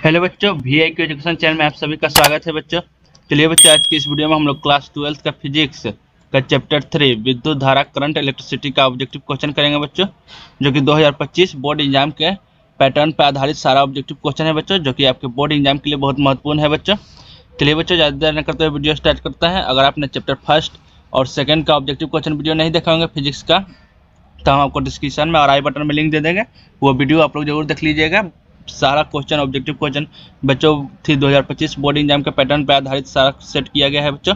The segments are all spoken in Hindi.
हेलो बच्चों, VIQ एजुकेशन चैनल में आप सभी का स्वागत है बच्चों। चलिए बच्चों, आज की इस वीडियो में हम लोग क्लास 12 का फिजिक्स का चैप्टर 3 विद्युत धारा करंट इलेक्ट्रिसिटी का ऑब्जेक्टिव क्वेश्चन करेंगे बच्चों, जो कि 2025 बोर्ड एग्जाम के पैटर्न पर आधारित सारा ऑब्जेक्टिव क्वेश्चन है बच्चों, जो कि आपके बोर्ड एग्जाम के लिए बहुत महत्वपूर्ण है बच्चों। चलिए बच्चों, ज़्यादा देर न करते हुए वीडियो स्टार्ट करता है। अगर आपने चैप्टर फर्स्ट और सेकेंड का ऑब्जेक्टिव क्वेश्चन वीडियो नहीं देखा होंगे फिजिक्स का, तो हम आपको डिस्क्रिप्शन में और आई बटन में लिंक दे देंगे, वो वीडियो आप लोग जरूर देख लीजिएगा। सारा क्वेश्चन ऑब्जेक्टिव क्वेश्चन बच्चों थी 2025 बोर्ड एग्जाम के पैटर्न पर आधारित सारा सेट किया गया है बच्चों।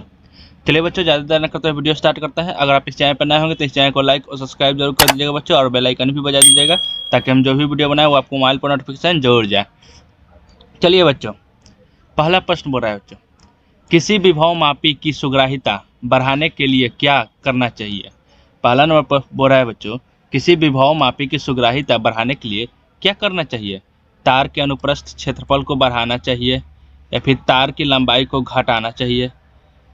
चलिए बच्चों, ज़्यादा देर न करते हुए वीडियो स्टार्ट करता है। अगर आप इस चैनल पर नए होंगे तो इस चैनल को लाइक और सब्सक्राइब जरूर कर दीजिएगा बच्चों, और बेल आइकन भी बजा दीजिएगा ताकि हम जो भी वीडियो बनाए वो आपको मोबाइल पर नोटिफिकेशन जरूर जाए। चलिए बच्चों, पहला प्रश्न बोल रहा है बच्चों, किसी विभव मापी की सुग्राहिता बढ़ाने के लिए क्या करना चाहिए। पहला नंबर बोल रहा है बच्चों, किसी विभव मापी की सुग्राहिता बढ़ाने के लिए क्या करना चाहिए। तार के अनुप्रस्थ क्षेत्रफल को बढ़ाना चाहिए, या फिर तार की लंबाई को घटाना चाहिए,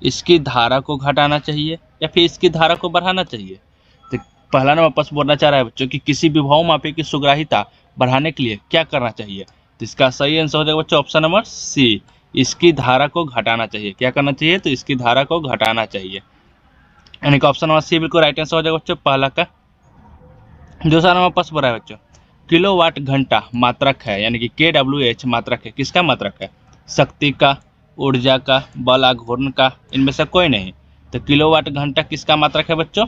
इसकी धारा को घटाना चाहिए, या फिर इसकी धारा को बढ़ाना चाहिए। तो पहला नंबर प्रश्न बोलना चाह रहा है बच्चों कि किसी विभव मापी की सुग्राहिता बढ़ाने के लिए क्या करना चाहिए। तो इसका सही आंसर हो जाएगा बच्चों ऑप्शन नंबर सी, इसकी धारा को घटाना चाहिए। क्या करना चाहिए, तो इसकी धारा को घटाना चाहिए, यानी कि ऑप्शन नंबर सी बिल्कुल राइट आंसर हो जाएगा बच्चों पहला का। दूसरा नंबर प्रश्न बोला है बच्चों, किलोवाट घंटा मात्रक है, यानी कि KWH मात्रक है, किसका मात्रक है, शक्ति का, ऊर्जा का, बल आघूर्ण का, इनमें से कोई नहीं। तो किलोवाट घंटा किसका मात्रक है बच्चों,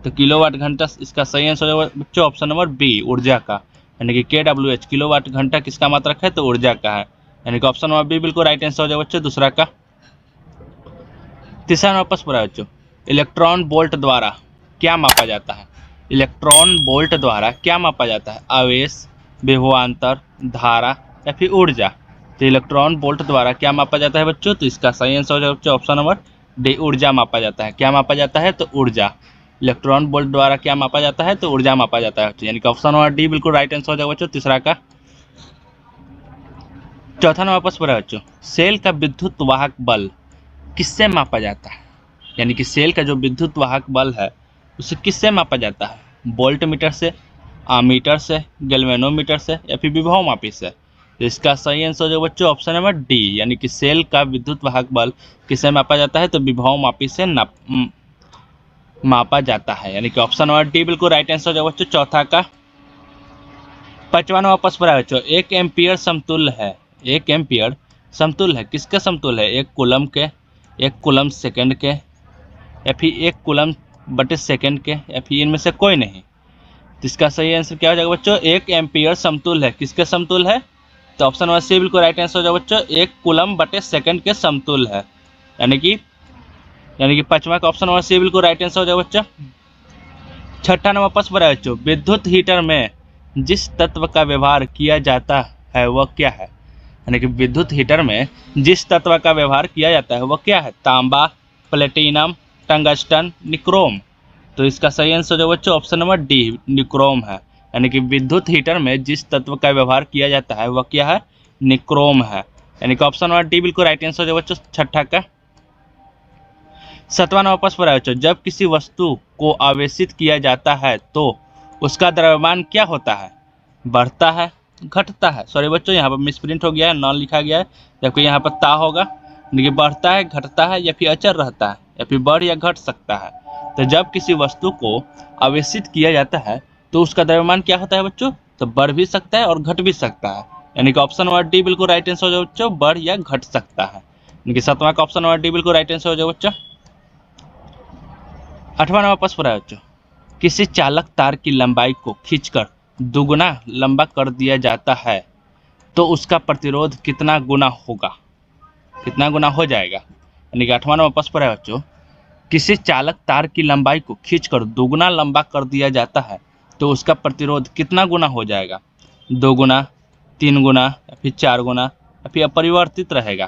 तो किलोवाट घंटा इसका सही आंसर हो जाएगा बच्चों ऑप्शन नंबर बी, ऊर्जा का, यानी कि KWH किलोवाट घंटा किसका मात्रक है, तो ऊर्जा का है, यानी कि ऑप्शन नंबर बी बिल्कुल राइट आंसर हो जाएगा बच्चों दूसरा का। तीसरा नंबर प्रश्न बोला बच्चों, इलेक्ट्रॉन वोल्ट द्वारा क्या मापा जाता है। इलेक्ट्रॉन वोल्ट द्वारा क्या मापा जाता है, आवेश, विभवांतर, धारा या फिर ऊर्जा। तो इलेक्ट्रॉन वोल्ट द्वारा क्या मापा जाता है बच्चों, तो इसका सही आंसर हो जाएगा बच्चों ऑप्शन नंबर डी, ऊर्जा मापा जाता है। क्या मापा जाता है, तो ऊर्जा। इलेक्ट्रॉन वोल्ट द्वारा क्या मापा जाता है, तो ऊर्जा मापा जाता है, यानी कि ऑप्शन नंबर डी बिल्कुल राइट आंसर हो जाएगा बच्चों तीसरा का। चौथा नंबर प्रश्न है बच्चों, सेल का विद्युत वाहक बल किससे मापा जाता है, यानी कि सेल का जो विद्युत वाहक बल है उसे किससे मापा जाता है, वोल्ट मीटर से, आमीटर से, गैल्वेनोमीटर से, या फिर विभव मापी से। तो इसका सही आंसर हो जाएगा बच्चों ऑप्शन नंबर डी, यानी कि सेल का विद्युत वाहक बल किससे मापा जाता है, तो विभव मापी से मापा जाता है, यानी कि ऑप्शन नंबर डी बिल्कुल राइट आंसर हो जाएगा बच्चों चौथा का। पांचवा नंबर प्रश्न है बच्चों, एक एम्पियर समतुल्य है, एक एम्पियर समतुल्य है, किसके समतुल्य है, एक कूलम के, एक कूलम सेकंड के, या फिर एक कूलम बटे सेकंड के, या फिर इनमें से कोई नहीं। तो इसका सही आंसर क्या हो जाएगा बच्चों, एक एम्पियर समतुल्य है, किसके समतुल्य है, तो ऑप्शन नंबर सी बिल्कुल राइट आंसर हो जाएगा बच्चों एक कूलम बटे सेकंड के समतुल्य है, यानी कि पांचवा का ऑप्शन नंबर सी बिल्कुल राइट आंसर हो जाएगा बच्चों। छठा नंबर प्रश्न है बच्चों, विद्युत हीटर में जिस तत्व का व्यवहार किया जाता है वह क्या है, यानी कि विद्युत हीटर में जिस तत्व का व्यवहार किया जाता है वह क्या है, तांबा, प्लेटिनम, टंगस्टन, निक्रोम। तो इसका सही आंसर जो बच्चों ऑप्शन नंबर डी, निक्रोम है, यानी कि विद्युत हीटर में जिस तत्व का व्यवहार किया जाता है वह क्या है, निक्रोम है, यानी कि ऑप्शन नंबर डी बिल्कुल राइट आंसर जो बच्चों छठा का। सातवां नंबर प्रश्न है बच्चों, जब किसी वस्तु को आवेशित किया जाता है तो उसका द्रव्यमान क्या होता है, बढ़ता है, घटता है। सॉरी बच्चों, यहाँ पर मिसप्रिंट हो गया है, नॉन लिखा गया है, जबकि यहाँ पर ता होगा, यानी कि बढ़ता है, घटता है, या फिर अचर रहता है, या फिर बढ़ या घट सकता है। तो जब किसी वस्तु को आवेशित किया जाता है तो उसका द्रव्यमान क्या होता है बच्चों, तो बढ़ भी सकता है और घट भी सकता है, यानी कि ऑप्शन नंबर डी बिल्कुल राइट आंसर हो जाए बच्चों, बढ़ या घट सकता है, यानी कि सातवां का ऑप्शन नंबर डी बिल्कुल राइट आंसर हो जाए बच्चों। आठवां नंबर प्रश्न है बच्चों, किसी चालक तार की लंबाई को खींचकर दुगुना लंबा कर दिया जाता है तो उसका प्रतिरोध कितना गुना होगा, कितना गुना हो जाएगा, यानी कि आठवां नंबर प्रश्न है बच्चों, किसी चालक तार की लंबाई को खींचकर दोगुना लंबा कर दिया जाता है तो उसका प्रतिरोध कितना गुना हो जाएगा, 2 गुना, 3 गुना, या फिर 4 गुना, या फिर अपरिवर्तित रहेगा।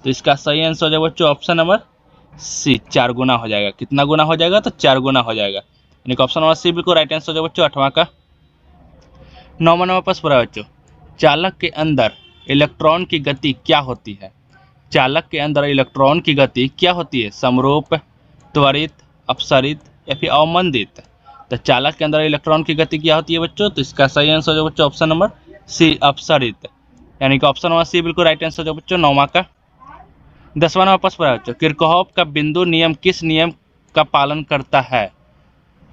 तो इसका सही आंसर हो जाएगा बच्चों ऑप्शन नंबर सी, 4 गुना हो जाएगा। कितना गुना हो जाएगा, तो 4 गुना हो जाएगा, यानी कि ऑप्शन नंबर सी बिल्कुल राइट आंसर हो जाएगा बच्चों आठवां का। नौवां नंबर प्रश्न है बच्चों, चालक के अंदर इलेक्ट्रॉन की गति क्या होती है, चालक के अंदर इलेक्ट्रॉन की गति क्या होती है, समरूप, त्वरित, अपसरित, या फिर अवमंदित। तो चालक के अंदर इलेक्ट्रॉन की गति क्या होती है बच्चों, तो इसका सही आंसर जो बच्चों ऑप्शन नंबर सी, अपसरित, यानी कि ऑप्शन नंबर सी बिल्कुल राइट आंसर हो जाएगा बच्चों 9वां का। 10वां नंबर प्रश्न है बच्चों, किरचॉफ का बिंदु नियम किस नियम का पालन करता है?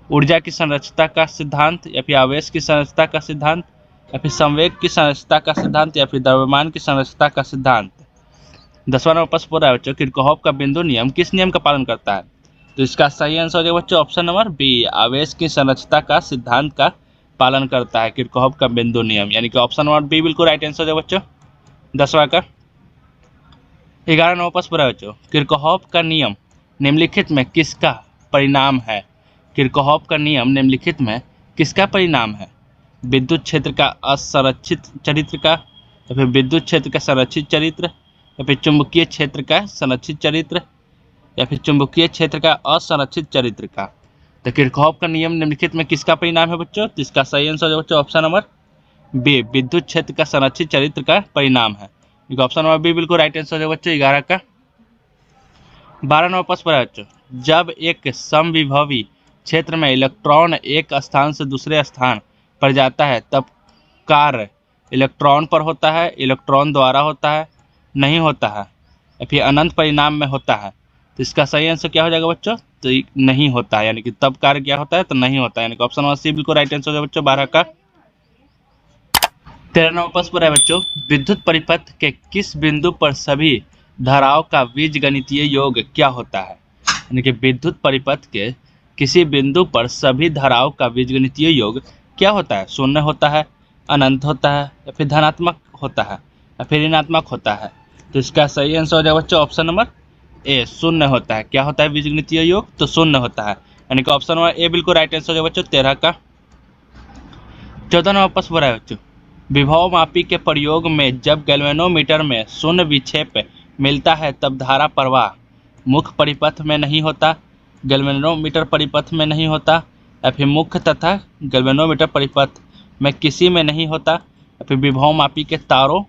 ऊर्जा की संरचना का सिद्धांत, या फिर आवेश की संरचना का सिद्धांत, या फिर संवेग की संरचना का सिद्धांत, या फिर द्रव्यमान की संरचना का सिद्धांत। 10वां नंबर प्रश्न पूरा है बच्चों, किरचॉफ का बिंदु नियम किस नियम का पालन करता है? तो इसका सही आंसर हो जाएगा बच्चों ऑप्शन नंबर बी, आवेश की संरचना का सिद्धांत का पालन करता है किरचॉफ का बिंदु नियम, यानी कि ऑप्शन नंबर बी बिल्कुल राइट आंसर हो जाएगा बच्चों 10वां का। 11 नंबर प्रश्न पूरा है बच्चों, किरचॉफ का नियम निम्नलिखित में किसका परिणाम है? किरचॉफ का नियम निम्नलिखित में किसका परिणाम है? विद्युत क्षेत्र का असंरक्षित चरित्र का, या फिर विद्युत क्षेत्र का संरक्षित चरित्र, या फिर चुंबकीय क्षेत्र का संरक्षित चरित्र, या फिर चुंबकीय क्षेत्र का असंरक्षित चरित्र का। तो किरचॉफ का नियम निम्नलिखित में किसका परिणाम है बच्चों? तो इसका सही आंसर है बच्चों ऑप्शन नंबर बी, विद्युत क्षेत्र का संरक्षित चरित्र का परिणाम है। ऑप्शन नंबर बी बिल्कुल राइट आंसर है बच्चों 11 का। 12 नंबर प्रश्न है बच्चों, जब एक समविभवी क्षेत्र में इलेक्ट्रॉन एक स्थान से दूसरे स्थान पर जाता है तब कार्य इलेक्ट्रॉन पर होता है, इलेक्ट्रॉन द्वारा होता है, नहीं होता है, या फिर अनंत परिणाम में होता है। तो इसका सही आंसर क्या हो जाएगा बच्चों? तो नहीं होता है, यानी कि तब कार्य क्या होता है? तो नहीं होता है, यानी कि ऑप्शन नंबर सी बिल्कुल राइट आंसर हो जाएगा बच्चों 12 का। 13 नंबर प्रश्न है बच्चों, विद्युत परिपथ के किस बिंदु पर सभी धाराओं का बीजगणितीय योग क्या होता है? यानी कि विद्युत परिपथ के किसी बिंदु पर सभी धाराओं का बीजगणितीय योग क्या होता है? शून्य होता है, अनंत होता है, या फिर धनात्मक होता है, या फिर ऋणात्मक होता है। तो इसका सही आंसर हो जाएगा बच्चों ऑप्शन नंबर ए, शून्य होता है। क्या होता है बीजगणितीय योग? तो शून्य होता है, यानी कि ऑप्शन नंबर ए बिल्कुल राइट आंसर हो जाएगा बच्चों 13 का। 14 नंबर प्रश्न है बच्चों, विभव मापी के प्रयोग में जब गैल्वेनोमीटर में शून्य विक्षेप मिलता है तब धारा प्रवाह मुख्य परिपथ में नहीं होता, गैल्वेनोमीटर परिपथ में नहीं होता, या फिर मुख्य तथा गैल्वेनोमीटर परिपथ में किसी में नहीं होता, या फिर विभव मापी के तारों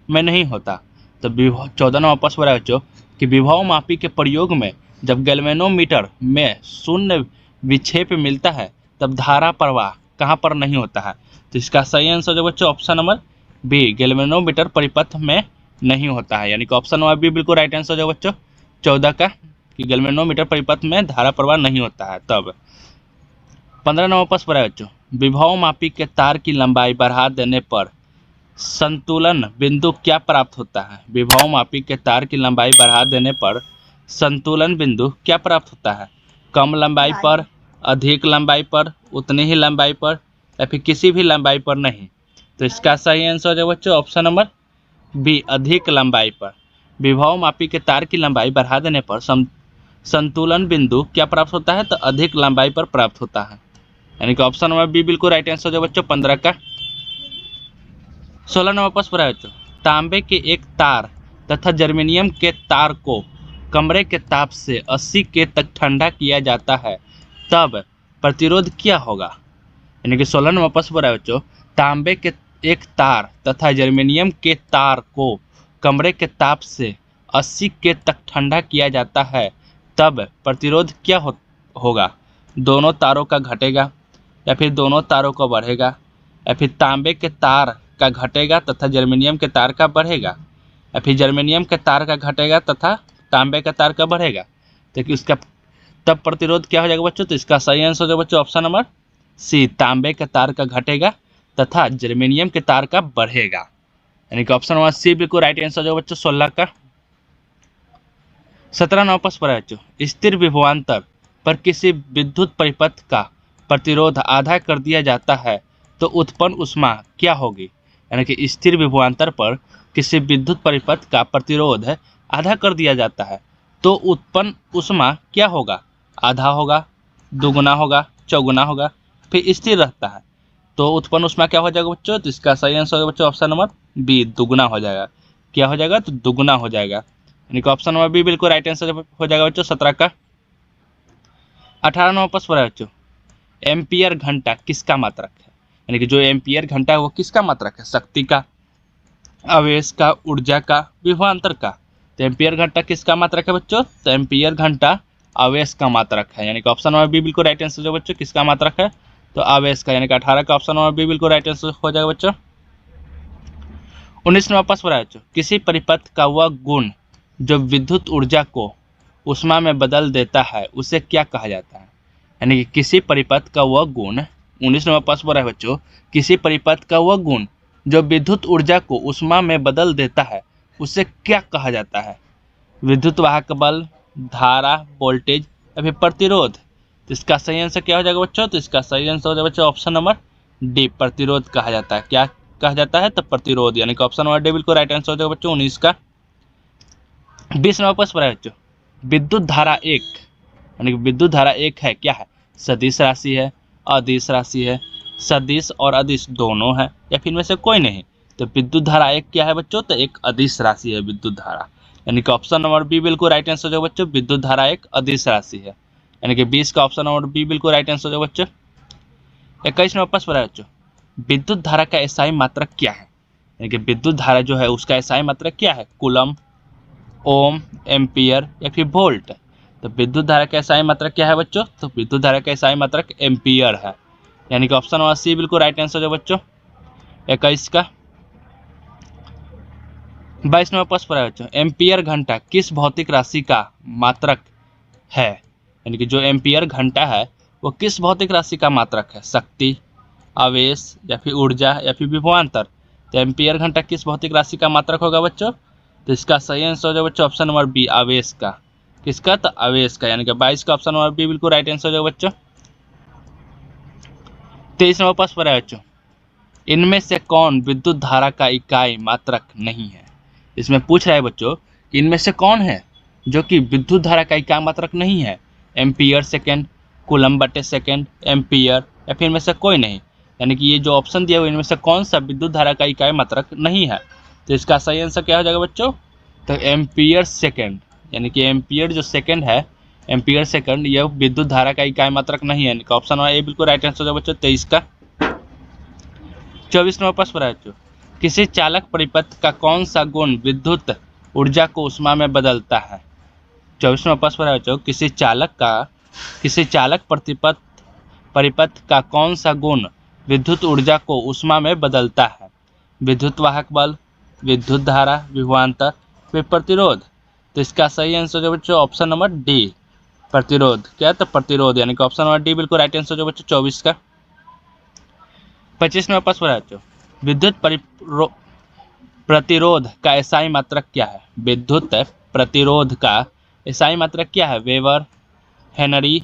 में नहीं होता। तो 14 नंबर प्रश्न है बच्चों कि विभव मापी के प्रयोग में जब गैल्वेनोमीटर में शून्य विक्षेप मिलता है तब धारा प्रवाह कहाँ पर नहीं होता है? तो इसका सही आंसर जो बच्चों ऑप्शन नंबर बी, गैल्वेनोमीटर परिपथ में नहीं होता है, यानी कि ऑप्शन नंबर बी बिल्कुल राइट आंसर जो बच्चों 14 का, कि गैल्वेनोमीटर परिपथ में धारा प्रवाह नहीं होता है तब। 15 नंबर प्रश्न है बच्चों, विभव मापी के तार की लंबाई बढ़ा देने पर संतुलन बिंदु क्या प्राप्त होता है? विभव मापी के तार की लंबाई बढ़ा देने पर संतुलन बिंदु क्या प्राप्त होता है? कम लंबाई पर, अधिक लंबाई पर, उतनी ही लंबाई पर, या फिर किसी भी लंबाई पर नहीं। तो इसका सही आंसर है बच्चों ऑप्शन नंबर बी, अधिक लंबाई पर। विभव मापी के तार की लंबाई बढ़ा देने पर संतुलन बिंदु क्या प्राप्त होता है? तो अधिक लंबाई पर प्राप्त होता है, यानी कि ऑप्शन नंबर बी बिल्कुल राइट आंसर है बच्चों 15 का। 16 नंबर प्रश्न है बच्चों, तांबे के एक तार तथा जर्मेनियम के तार को कमरे के ताप से 80 के तक ठंडा किया जाता है तब प्रतिरोध क्या होगा? यानी कि 16 नंबर प्रश्न है बच्चों, तांबे के एक तार तथा जर्मेनियम के तार को कमरे के ताप से 80 के तक ठंडा किया जाता है तब प्रतिरोध क्या होगा? दोनों तारों का घटेगा, या फिर दोनों तारों का बढ़ेगा, या फिर तांबे के तार का घटेगा तथा जर्मेनियम के तार का बढ़ेगा, या फिर जर्मेनियम के तार का घटेगा तथा तांबे का तार का बढ़ेगा। तो उसका तब प्रतिरोध क्या हो जाएगा बच्चों? तो इसका सही आंसर हो जाएगा बच्चों ऑप्शन नंबर सी, तांबे के तार का घटेगा तथा जर्मेनियम के तार का बढ़ेगा, यानी कि ऑप्शन नंबर सी बिल्कुल राइट आंसर हो जाएगा बच्चों 16 का। 17 नंबर प्रश्न है बच्चों, स्थिर विभवांतर पर किसी विद्युत परिपथ का प्रतिरोध आधा कर दिया जाता है तो उत्पन्न ऊष्मा क्या होगी? यानी कि स्थिर विभवांतर पर किसी विद्युत परिपथ का प्रतिरोध आधा कर दिया जाता है तो उत्पन्न ऊष्मा क्या होगा? आधा होगा, दुगुना होगा, चौगुना होगा, फिर स्थिर रहता है तो उत्पन्न ऊष्मा क्या हो जाएगा बच्चों? तो इसका सही आंसर होगा बच्चों ऑप्शन नंबर बी, दुगुना हो जाएगा। क्या हो जाएगा? तो दुगुना हो जाएगा, यानी कि ऑप्शन नंबर बी बिल्कुल राइट आंसर हो जाएगा बच्चों 17 का। 18 नंबर प्रश्न है बच्चों, एम्पियर घंटा किसका मात्रक है? यानी कि जो एम्पियर घंटा है वो किसका मात्रक है? शक्ति का, आवेश का, ऊर्जा का, विभवांतर का। तो एम्पियर घंटा किसका मात्रक है बच्चों? तो एम्पियर घंटा आवेश का मात्रक है, यानी कि ऑप्शन नंबर बी बिल्कुल राइट आंसर जो बच्चों किसका मात्रक है? तो आवेश का, यानी कि 18 का ऑप्शन नंबर बी बिल्कुल राइट आंसर हो जाएगा बच्चों। 19वां प्रश्न है बच्चों, किसी परिपथ का वह गुण जो विद्युत ऊर्जा को उष्मा में बदल देता है उसे क्या कहा जाता है। यानी कि किसी परिपथ का वह गुण, 19वां प्रश्न है बच्चों, किसी परिपथ का वह गुण जो विद्युत ऊर्जा को उष्मा में बदल देता है उसे क्या कहा जाता है। विद्युत वाहक बल, धारा, वोल्टेज या फिर प्रतिरोध। तो इसका सही आंसर क्या हो जाएगा बच्चों, तो इसका सही आंसर हो जाएगा बच्चों ऑप्शन नंबर डी, प्रतिरोध कहा जाता है। क्या कहा जाता है, तो प्रतिरोध, यानी कि ऑप्शन नंबर डी बिल्कुल राइट आंसर हो जाएगा बच्चों 19 का। 20वां प्रश्न है बच्चों, विद्युत धारा एक, यानी कि विद्युत धारा एक है क्या है, सदिश राशि है, अदिश राशि है, सदिश और अदिश दोनों है, या फिर इनमें से कोई नहीं। तो विद्युत धारा एक क्या है बच्चों, तो एक अदिश राशि है विद्युत धारा, यानी कि ऑप्शन नंबर बी बिल्कुल राइट आंसर हो जाएगा बच्चों, विद्युत धारा एक अदिश राशि है, यानी कि 20 का ऑप्शन नंबर बी बिल्कुल राइट आंसर हो जाएगा बच्चों। 21वां प्रश्न है बच्चों, विद्युत धारा का एसआई मात्रक क्या है, यानी कि विद्युत धारा जो है उसका एसआई मात्रक क्या है, कूलम, ओम, एम्पियर या फिर वोल्ट। तो विद्युत धारा का एसआई मात्रक क्या है बच्चों, तो विद्युत धारा का एसआई मात्रक एम्पियर है, यानी कि ऑप्शन नंबर सी बिल्कुल राइट आंसर है बच्चों 21 का। 22वां प्रश्न है बच्चों, एम्पियर घंटा किस भौतिक राशि का मात्रक है, यानी कि जो एम्पियर घंटा है वो किस भौतिक राशि का मात्रक है, शक्ति, आवेश या फिर ऊर्जा या फिर विभवांतर। तो एम्पियर घंटा किस भौतिक राशि का मात्रक होगा बच्चों, तो इसका सही आंसर हो जाएगा बच्चों ऑप्शन नंबर बी, आवेश का। किसका, तो आवेश का, यानी कि 22 का ऑप्शन नंबर बी बिल्कुल राइट आंसर हो जाएगा बच्चों। 23वां प्रश्न है बच्चों, इनमें से कौन विद्युत धारा का इकाई मात्रक नहीं है। इसमें पूछ रहा है बच्चों कि इनमें से कौन है जो कि विद्युत धारा का इकाई मात्रक नहीं है, एम्पियर सेकेंड, कूलम बटे सेकेंड, एम्पियर या फिर इनमें से कोई नहीं। यानी कि ये जो ऑप्शन दिया हुआ इनमें से कौन सा विद्युत धारा का इकाई मात्रक नहीं है। तो इसका सही आंसर क्या हो जाएगा बच्चों, तो एम्पियर सेकेंड, यानी कि एम्पियर जो सेकेंड है, एम्पियर सेकेंड, यह विद्युत धारा का इकाई मात्रक नहीं है, यानी कि ऑप्शन ए बिल्कुल राइट आंसर हो जाएगा बच्चों 23 का। 24वां प्रश्न है बच्चों, किसी चालक परिपथ का कौन सा गुण विद्युत ऊर्जा को उष्मा में बदलता है। 24वां प्रश्न है बच्चों, किसी चालक परिपथ का कौन सा गुण विद्युत ऊर्जा को उष्मा में बदलता है। विद्युत वाहक बल, विद्युत धारा, विभवांतर, फिर प्रतिरोध। तो इसका सही आंसर जो बच्चों ऑप्शन नंबर डी, प्रतिरोध। क्या, तो प्रतिरोध, यानी कि ऑप्शन नंबर डी बिल्कुल राइट आंसर जो बच्चों 24 का। 25वां प्रश्न है बच्चों, विद्युत प्रतिरोध का एसआई मात्रक क्या है। विद्युत प्रतिरोध का एसआई मात्रक क्या है, वेबर, हेनरी,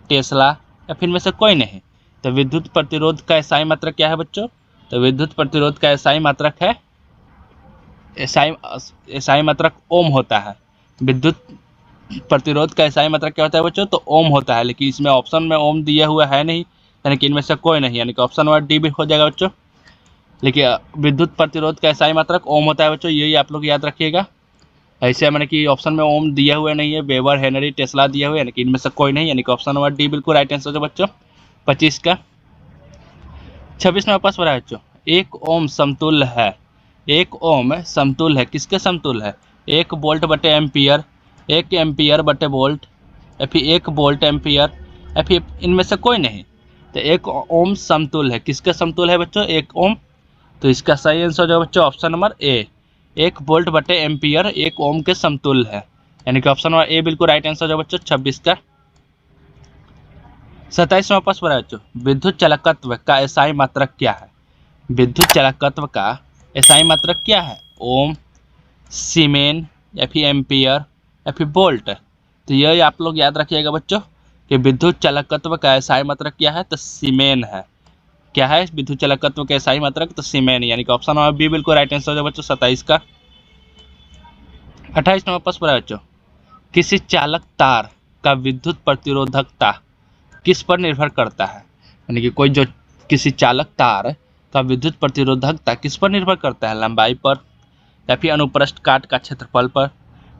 टेस्ला या फिर में से कोई नहीं। तो विद्युत प्रतिरोध का एसआई मात्रक क्या है बच्चों, तो विद्युत प्रतिरोध का एसआई मात्रक है, एसआई मात्रक ओम होता है। विद्युत प्रतिरोध का एसआई मात्रक क्या होता है बच्चों, तो ओम होता है, लेकिन इसमें ऑप्शन में ओम दिया हुआ है नहीं, यानी कि इनमें से कोई नहीं, यानी कि ऑप्शन नंबर डी भी हो जाएगा बच्चों। लेकिन विद्युत प्रतिरोध का एसआई मात्रक ओम होता है बच्चों, यही आप लोग याद रखिएगा। ऐसे मैंने कि ऑप्शन में ओम दिया हुआ नहीं है, वेबर, हेनरी, टेस्ला दिया हुआ है, यानी कि इनमें से कोई नहीं, यानी कि ऑप्शन नंबर डी बिल्कुल राइट आंसर है बच्चों 25 का। 26वां प्रश्न है बच्चों, एक ओम समतुल्य है, एक ओम समतुल्य है, किसके समतुल्य है, एक वोल्ट बटे एम्पियर, एक एम्पियर बटे वोल्ट या फिर एक वोल्ट एम्पियर या फिर इनमें से कोई नहीं। तो एक ओम समतुल्य है, किसके समतुल्य है बच्चों, एक ओम। तो इसका सही आंसर जो बच्चों ऑप्शन नंबर ए, एक वोल्ट बटे एम्पियर एक ओम के समतुल्य है, यानी कि ऑप्शन नंबर ए बिल्कुल राइट आंसर जो बच्चों 26 का। 27वां प्रश्न है बच्चों, विद्युत चालकत्व का एसआई मात्रक क्या है। विद्युत चालकत्व का एसआई मात्रक क्या है, ओम, सीमेन या फिर एम्पियर या फिर वोल्ट। तो यह आप लोग याद रखिएगा बच्चों कि विद्युत चालकत्व का एसआई मात्रक क्या है, तो सीमेन है। क्या है विद्युत चालकत्व का एसआई मात्रक, तो सीमेन, यानी कि ऑप्शन नंबर बी बिल्कुल राइट आंसर है बच्चों 27 का। 28वां प्रश्न है बच्चों, किसी चालक तार का विद्युत प्रतिरोधकता किस पर निर्भर करता है। यानी कि कोई जो किसी चालक तार का विद्युत प्रतिरोधकता किस पर निर्भर करता है, लंबाई पर या फिर अनुप्रस्थ काट का क्षेत्रफल पर,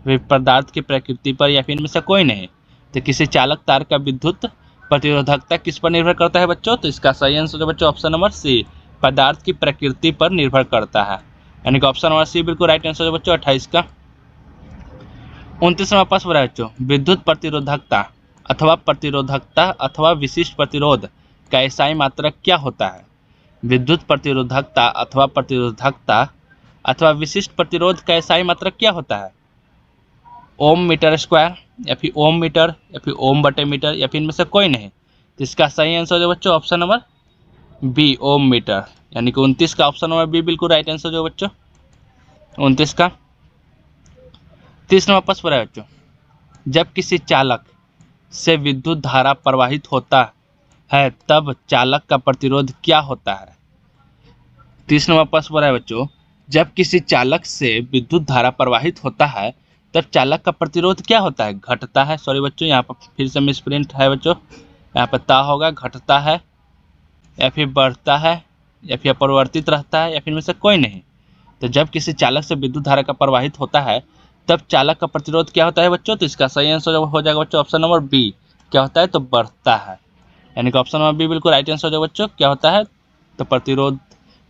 फिर पदार्थ की प्रकृति पर या फिर इनमें से कोई नहीं। तो किसी चालक तार का विद्युत प्रतिरोधकता किस पर निर्भर करता है बच्चों, तो इसका सही आंसर जो बच्चों ऑप्शन नंबर सी, पदार्थ की प्रकृति पर निर्भर करता है, यानी कि ऑप्शन नंबर सी बिल्कुल राइट आंसर जो बच्चों 28 का। 29वां प्रश्न है बच्चों, विद्युत प्रतिरोधकता अथवा विशिष्ट प्रतिरोध का एसआई मात्रक क्या होता है। विद्युत प्रतिरोधकता अथवा प्रतिरोधकता अथवा विशिष्ट प्रतिरोध का एसआई मात्रक क्या होता है? ओम मीटर स्क्वायर, या फिर ओम मीटर, या फिर ओम बटे मीटर, या फिर इनमें से कोई नहीं। तो इसका सही आंसर हो जाएगा बच्चों ऑप्शन नंबर बी, ओम मीटर। यानी कि 29 का ऑप्शन नंबर बी बिल्कुल राइट आंसर जो बच्चों 29 का। 30 नंबर प्रश्न है बच्चों, जब किसी चालक से विद्युत धारा प्रवाहित होता है तब चालक का प्रतिरोध क्या होता है? 30 नंबर प्रश्न है बच्चों, जब किसी चालक से विद्युत धारा प्रवाहित होता है तब चालक का प्रतिरोध क्या होता है? घटता है। सॉरी बच्चों, यहाँ पर फिर से मिसप्रिंट है बच्चों, यहाँ पर ता होगा, घटता है या फिर बढ़ता है या फिर अपरिवर्तित रहता है या फिर में से कोई नहीं। तो जब किसी चालक से विद्युत धारा का प्रवाहित होता है तब चालक का प्रतिरोध क्या होता है बच्चों? तो इसका सही आंसर हो जाएगा बच्चों ऑप्शन नंबर बी, क्या होता है? तो बढ़ता है। यानी कि ऑप्शन नंबर बी बिल्कुल राइट आंसर हो जाएगा बच्चों, क्या होता है? तो प्रतिरोध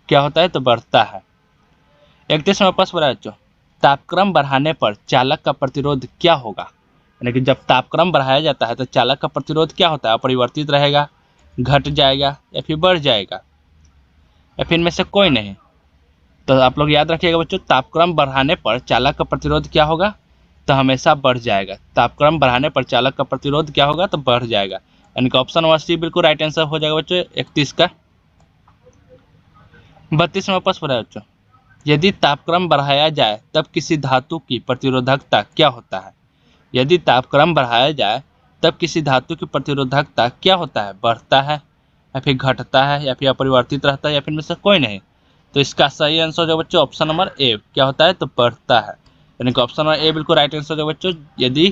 क्या होता है? तो बढ़ता है। 31 नंबर प्रश्न बच्चों, तापक्रम बढ़ाने पर चालक का प्रतिरोध क्या होगा? यानी कि जब तापक्रम बढ़ाया जाता है तो चालक का प्रतिरोध क्या होता है? अपरिवर्तित रहेगा, घट जाएगा या फिर बढ़ जाएगा या फिर इनमें से कोई नहीं। तो आप लोग याद रखिएगा बच्चों, तापक्रम बढ़ाने पर चालक का प्रतिरोध क्या होगा? तो हमेशा बढ़ जाएगा। तापक्रम बढ़ाने पर चालक का प्रतिरोध क्या होगा? तो बढ़ जाएगा। यानी कि ऑप्शन नंबर सी बिल्कुल राइट आंसर हो जाएगा बच्चों 31 का। 32 नंबर प्रश्न है बच्चों, यदि तापक्रम बढ़ाया जाए तब किसी धातु की प्रतिरोधकता क्या होता है? यदि तापक्रम बढ़ाया जाए तब किसी धातु की प्रतिरोधकता क्या होता है? बढ़ता है या फिर घटता है या फिर अपरिवर्तित रहता है या फिर में से कोई नहीं। तो इसका सही आंसर जो बच्चों ऑप्शन नंबर ए, क्या होता है? तो बढ़ता है। यानी कि ऑप्शन नंबर ए बिल्कुल राइट आंसर जो बच्चों, यदि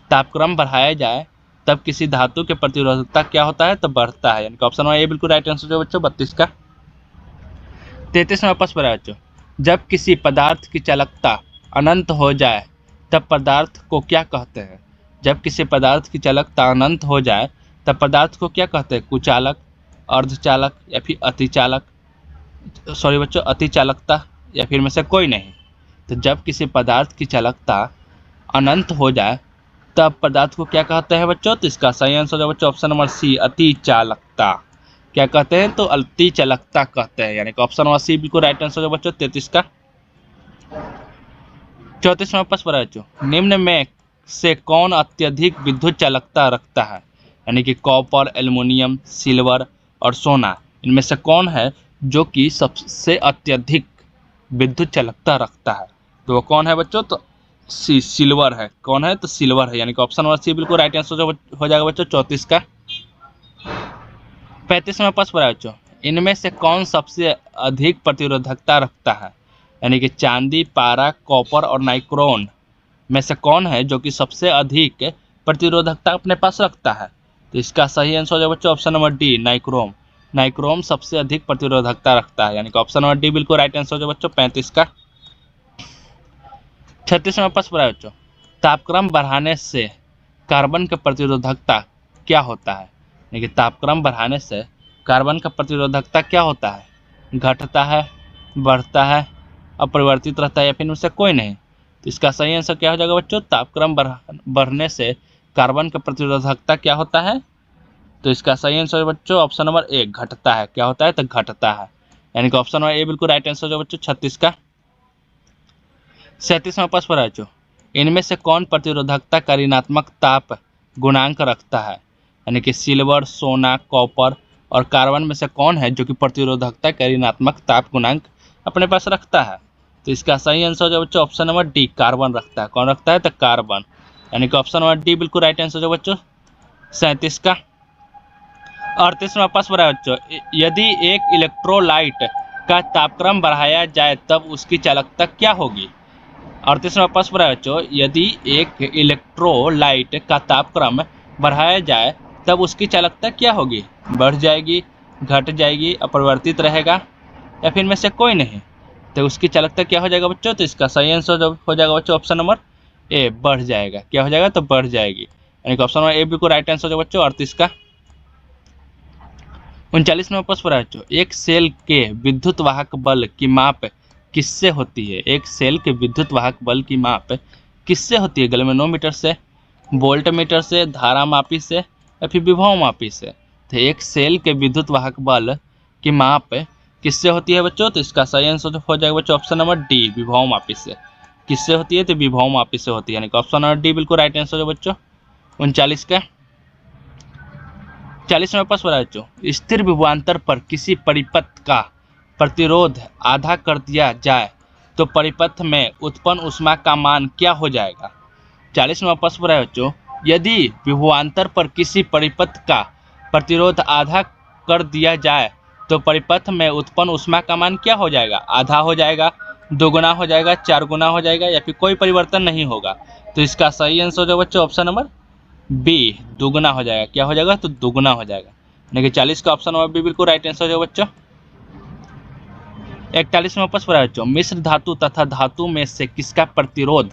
तापक्रम बढ़ाया जाए तब किसी धातु की प्रतिरोधकता क्या होता है? तो बढ़ता है। यानी कि ऑप्शन नंबर ए बिल्कुल राइट आंसर जो बच्चों 32 का। 33 नंबर प्रश्न है बच्चों, जब किसी पदार्थ की चालकता अनंत हो जाए तब पदार्थ को क्या कहते हैं? जब किसी पदार्थ की चालकता अनंत हो जाए तब पदार्थ को क्या कहते हैं? कुचालक, अर्धचालक या फिर अतिचालक। सॉरी बच्चों, अतिचालकता या फिर में से कोई नहीं। तो जब किसी पदार्थ की चालकता अनंत हो जाए तब पदार्थ को क्या कहते हैं बच्चों? तो इसका सही आंसर है बच्चों ऑप्शन नंबर सी, अतिचालकता। क्या कहते हैं? तो अतिचालकता कहते हैं। यानी कि ऑप्शन नंबर सी बिल्कुल राइट आंसर है बच्चों 33 का। 34 नंबर प्रश्न बच्चों, निम्न में से कौन अत्यधिक विद्युत चालकता रखता है? यानी कि कॉपर, एल्युमिनियम, सिल्वर और सोना, इनमें से कौन है जो कि सबसे अत्यधिक विद्युत चालकता रखता है? तो वो कौन है बच्चों? तो सिल्वर है। कौन है? तो सिल्वर है। यानी कि ऑप्शन नंबर सी बिल्कुल राइट आंसर हो जाएगा बच्चों 34 का। 35 नंबर प्रश्न बच्चों, इनमें से कौन सबसे अधिक प्रतिरोधकता रखता है? यानी कि चांदी, पारा, कॉपर और नाइक्रोम में से कौन है जो कि सबसे अधिक प्रतिरोधकता अपने पास रखता है? तो इसका सही आंसर हो जाएगा बच्चों option number D, nichrome. Nichrome सबसे अधिक प्रतिरोधकता रखता है। यानी कि ऑप्शन नंबर डी बिल्कुल राइट आंसर हो जाएगा बच्चों 35 का। 36 नंबर प्रश्न बच्चों, तापक्रम बढ़ाने से कार्बन का प्रतिरोधकता क्या होता है? यानी कि तापक्रम बढ़ाने से कार्बन का प्रतिरोधकता क्या होता है? घटता है, बढ़ता है, अपरिवर्तित रहता है या फिर उससे कोई नहीं। तो इसका सही आंसर क्या हो जाएगा बच्चों? तापक्रम बढ़ने से कार्बन का प्रतिरोधकता क्या होता है? तो इसका सही आंसर बच्चों ऑप्शन नंबर ए, घटता है। क्या होता है? तो घटता है। यानी कि ऑप्शन नंबर ए बिल्कुल राइट आंसर जो बच्चों 36 का। 37 नंबर प्रश्न बच्चों, इनमें से कौन प्रतिरोधकता का ऋणात्मक ताप गुणांक रखता है? यानी कि सिल्वर, सोना, कॉपर और कार्बन में से कौन है जो कि प्रतिरोधकता का ऋणात्मक ताप गुणांक अपने पास रखता है? तो इसका सही आंसर जो बच्चों ऑप्शन नंबर डी, कार्बन रखता है। कौन रखता है? तो कार्बन। यानी कि ऑप्शन नंबर डी बिल्कुल राइट आंसर जो बच्चों 37 का। 38 नंबर प्रश्न बच्चों, यदि एक इलेक्ट्रोलाइट का तापक्रम बढ़ाया जाए तब उसकी चालकता क्या होगी? 38 नंबर प्रश्न बच्चों, यदि एक इलेक्ट्रोलाइट का तापक्रम बढ़ाया जाए तब उसकी चालकता क्या होगी? बढ़ जाएगी, घट जाएगी, अपरिवर्तित रहेगा या फिर में से कोई नहीं। तो उसकी चालकता क्या हो जाएगा बच्चों? तो इसका सही आंसर हो जाएगा बच्चों ऑप्शन नंबर ए, बढ़ जाएगा। क्या हो जाएगा? तो बढ़ जाएगी। यानी कि ऑप्शन नंबर ए बिल्कुल राइट आंसर हो बच्चों 38 का। 39 नंबर प्रश्न बच्चों, एक सेल के विद्युत वाहक बल की माप किससे होती है? एक सेल के विद्युत वाहक बल की माप किससे होती है? गैल्वेनोमीटर से, वोल्ट मीटर से, धारा मापी से या फिर विभव मापी से। तो एक सेल के विद्युत वाहक बल की माप किससे होती है बच्चों? तो इसका सही आंसर हो जाएगा बच्चों ऑप्शन नंबर डी, विभव मापी से। किससे होती है? तो विभव मापी से होती है, यानी कि ऑप्शन नंबर डी बिल्कुल राइट आंसर है बच्चों। 39 का 40 नंबर प्रश्न बच्चों, स्थिर विभवांतर पर किसी परिपथ का प्रतिरोध आधा कर दिया जाए तो परिपथ में उत्पन्न ऊष्मा का मान क्या हो जाएगा? 40 नंबर प्रश्न बच्चों, यदि विभवांतर पर किसी परिपथ का प्रतिरोध आधा कर दिया जाए तो परिपथ में उत्पन्न ऊष्मा का मान क्या हो जाएगा? आधा हो जाएगा, दोगुना हो जाएगा, चार गुना हो जाएगा, या फिर कोई परिवर्तन नहीं होगा? तो इसका सही आंसर हो जाएगा बच्चों ऑप्शन नंबर बी, दुगुना हो जाएगा। क्या हो जाएगा? तो दुगुना हो जाएगा, यानी कि 40 का ऑप्शन नंबर बी बिल्कुल राइट आंसर हो जाएगा बच्चों। 41 में वापस पढ़ा बच्चों, मिश्र धातु तथा धातु में से किसका प्रतिरोध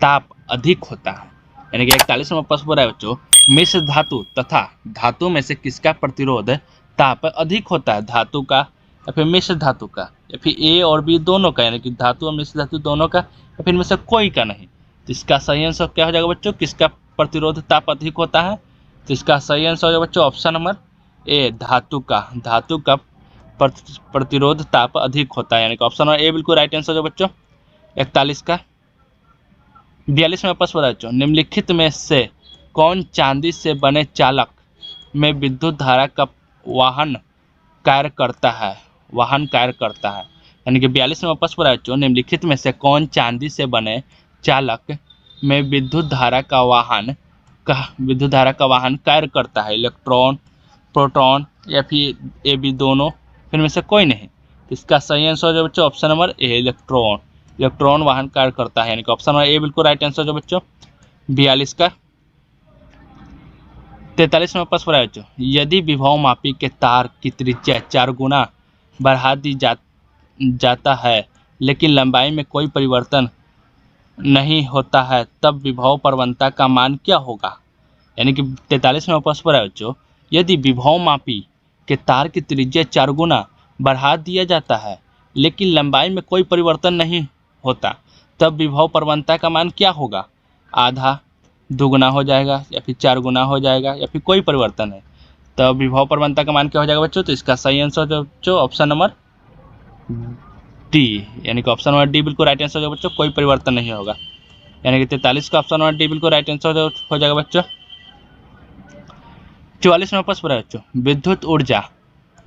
ताप अधिक होता है? यानी कि 41 में वापस पढ़ा बच्चों, मिश्र धातु तथा धातु में से किसका प्रतिरोध ताप अधिक होता है? धातु का या फिर मिश्र धातु का, या फिर ए और बी दोनों का, यानी कि धातु और मिश्र धातु दोनों का, या फिर इनमें से कोई का नहीं? तो इसका सही आंसर क्या हो जाएगा बच्चों? किसका प्रतिरोध ताप अधिक होता है? तो इसका सही आंसर हो जाएगा बच्चों ऑप्शन नंबर ए, धातु का। धातु का प्रतिरोध ताप अधिक होता है, यानी कि ऑप्शन नंबर ए बिल्कुल राइट आंसर हो जाएगा बच्चों। 41 का 42 में प्रश्न बच्चों, निम्नलिखित में से कौन चांदी से बने चालक में विद्युत धारा का वाहन कार्य करता है? वाहन कार्य करता है, यानी कि 42 में प्रश्न बच्चों, निम्नलिखित में से कौन चांदी से बने चालक में विद्युत धारा का वाहन कार्य करता है? इलेक्ट्रॉन, प्रोटॉन, या फिर ए बी दोनों, फिर में से कोई नहीं? इसका सही आंसर हो जाए बच्चों option number A, electron. Electron वाहन कार्य करता है, यानी कि ऑप्शन नंबर ए बिल्कुल राइट आंसर हो बच्चों। 42 का 43 में प्रश्न बच्चों, यदि विभव मापी के तार की त्रिज्या 4 गुना बढ़ा दी जाता है लेकिन लंबाई में कोई परिवर्तन नहीं होता है, तब विभव प्रवणता का मान क्या होगा? यानी कि 43 में प्रश्न बच्चों, यदि विभव मापी के तार की त्रिज्या 4 गुना बढ़ा दिया जाता है लेकिन लंबाई में कोई परिवर्तन नहीं होता, तब विभव प्रवणता का मान क्या होगा? आधा, दुगुना हो जाएगा, या फिर 4 गुना हो जाएगा, या फिर कोई परिवर्तन है? तब विभव प्रवणता का मान क्या हो जाएगा बच्चों? तो इसका सही आंसर बच्चों ऑप्शन नंबर डी, यानी कि ऑप्शन नंबर डी बिल्कुल राइट आंसर हो जाएगा बच्चों, कोई परिवर्तन नहीं होगा, यानी कि 43 का ऑप्शन नंबर डी बिल्कुल राइट आंसर हो जाएगा बच्चों। 44 में प्रश्न बच्चों, विद्युत ऊर्जा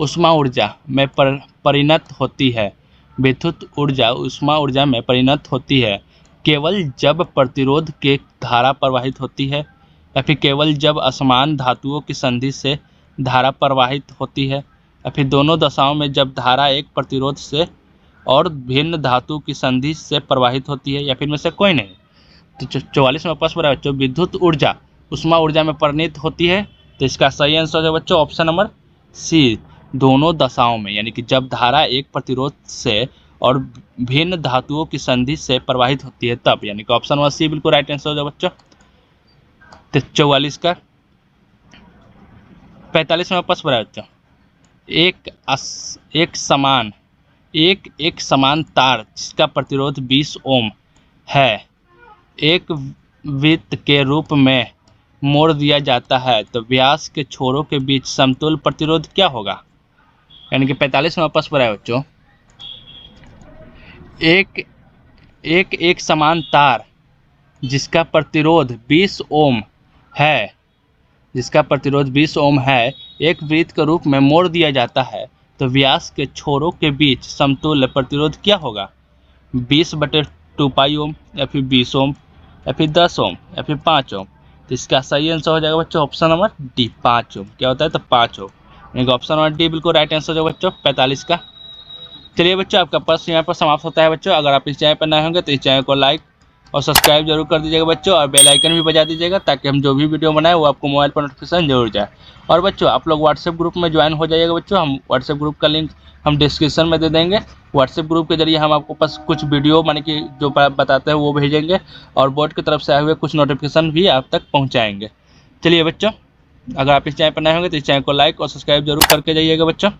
ऊष्मा ऊर्जा में परिणत होती है। विद्युत ऊर्जा ऊष्मा ऊर्जा में परिणत होती है केवल जब प्रतिरोध के धारा प्रवाहित होती है, या फिर केवल जब असमान धातुओं की संधि से धारा प्रवाहित होती है, या फिर दोनों दशाओं में जब धारा एक प्रतिरोध से और भिन्न धातु की संधि से प्रवाहित होती है, या फिर में से कोई नहीं? तो 44 में प्रश्न बच्चों, विद्युत ऊर्जा ऊष्मा ऊर्जा में परिणत होती है, तो इसका सही आंसर है बच्चों ऑप्शन नंबर सी, दोनों दशाओं में, यानी कि जब धारा एक प्रतिरोध से और भिन्न धातुओं की संधि से प्रवाहित होती है तब, यानी कि ऑप्शन नंबर सी बिल्कुल राइट आंसर हो जाए बच्चों। तो 44 का 45 में प्रश्न बच्चों, एक समान तार जिसका प्रतिरोध 20 ओम है एक वृत्त के रूप में मोड़ दिया जाता है, तो व्यास के छोरों के बीच समतुल्य प्रतिरोध क्या होगा? यानी कि 45 में प्रश्न है बच्चों, एक समान तार जिसका प्रतिरोध 20 ओम है एक वृत्त के रूप में मोड़ दिया जाता है, तो व्यास के छोरों के बीच समतुल्य प्रतिरोध क्या होगा? 20/2 पाई ओम, या फिर 20 ओम, या फिर 10 ओम, या फिर 5 ओम? तो इसका सही आंसर हो जाएगा बच्चों ऑप्शन नंबर डी, 5 ओम। क्या होता है? तो 5 ओम, यानी कि ऑप्शन नंबर डी बिल्कुल राइट आंसर हो जाएगा बच्चों 45 का। चलिए बच्चों, आपका प्रश्न यहाँ पर समाप्त होता है बच्चों। अगर आप इस चैनल पर नए होंगे तो इस चैनल को लाइक और सब्सक्राइब जरूर कर दीजिएगा बच्चों, और बेल आइकन भी बजा दीजिएगा ताकि हम जो भी वीडियो बनाए वो आपको मोबाइल पर नोटिफिकेशन जरूर जाए। और बच्चों, आप लोग व्हाट्सएप ग्रुप में ज्वाइन हो जाइएगा बच्चों। हम व्हाट्सएप ग्रुप का लिंक हम डिस्क्रिप्शन में दे देंगे। व्हाट्सएप ग्रुप के जरिए हम आपको पास कुछ वीडियो माने कि जो बताते हैं वो भेजेंगे, और बोर्ड की तरफ से आए हुए कुछ नोटिफिकेशन भी आप तक पहुँचाएँगे। चलिए बच्चों, अगर आप इस चैनल पर नए होंगे तो इस चैनल को लाइक और सब्सक्राइब जरूर करके जाइएगा बच्चों।